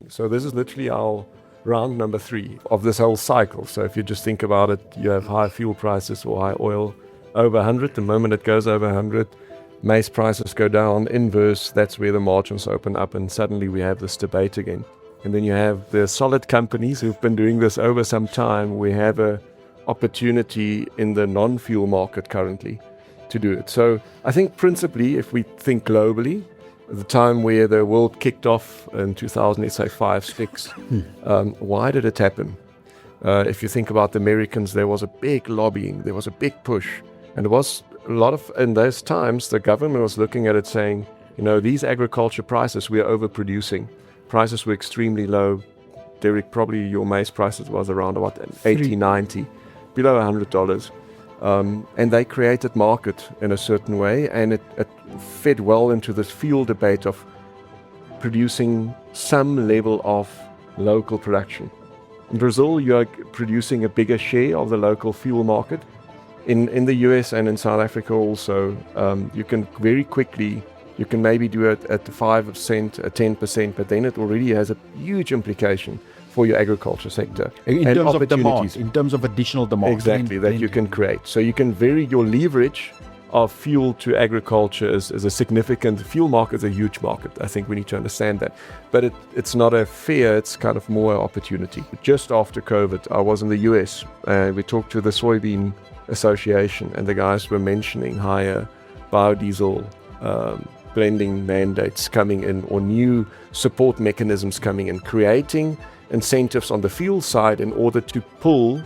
So this is literally our round number 3 of this whole cycle. So if you just think about it, you have high fuel prices or high oil over 100. The moment it goes over 100, maize prices go down, inverse, that's where the margins open up, and suddenly we have this debate again. And then you have the solid companies who've been doing this over some time. We have a opportunity in the non-fuel market currently to do it. So I think principally, if we think globally, the time where the world kicked off in 2000, let's say 5, 6, why did it happen? If you think about the Americans, there was a big lobbying, there was a big push, and there was a lot of, in those times, the government was looking at it saying, these agriculture prices, we are overproducing. Prices were extremely low. Derek, probably your maize prices was around about 80, 90, below $100. And they created market in a certain way, and it fed well into this fuel debate of producing some level of local production. In Brazil, you are producing a bigger share of the local fuel market. In the US and in South Africa also, you can very quickly, you can maybe do it at 5%, 10%, but then it already has a huge implication for your agriculture sector. In terms of demand, in terms of additional demand. Exactly, that you can create. So you can vary your leverage of fuel to agriculture is a significant, fuel market is a huge market. I think we need to understand that. But it's not a fear, it's kind of more opportunity. Just after COVID, I was in the US and we talked to the Soybean Association, and the guys were mentioning higher biodiesel blending mandates coming in, or new support mechanisms coming in, creating incentives on the fuel side in order to pull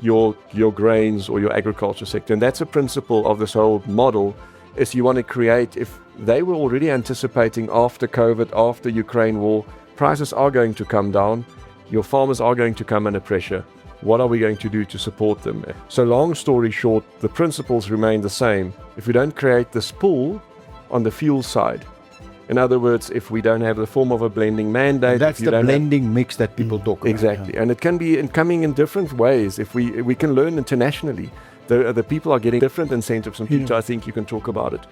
your grains or your agriculture sector. And that's a principle of this whole model, is you want to create, if they were already anticipating after COVID, after Ukraine war, prices are going to come down, your farmers are going to come under pressure. What are we going to do to support them? So long story short, the principles remain the same. If we don't create this pool on the fuel side, in other words, if we don't have the form of a blending mandate, that's the blending mix that people talk about. Exactly, and it can be coming in different ways. If we can learn internationally, the people are getting different incentives, and Peter, I think you can talk about it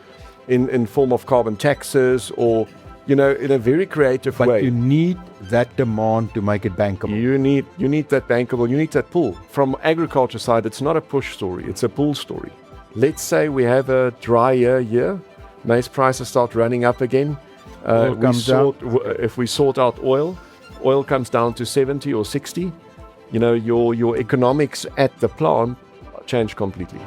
in form of carbon taxes, or in a very creative way. But you need that demand to make it bankable. You need that bankable. You need that pull. From agriculture side, it's not a push story; it's a pull story. Let's say we have a dry year. Maize prices start running up again. If we sort out oil comes down to 70 or 60. Your economics at the plant change completely.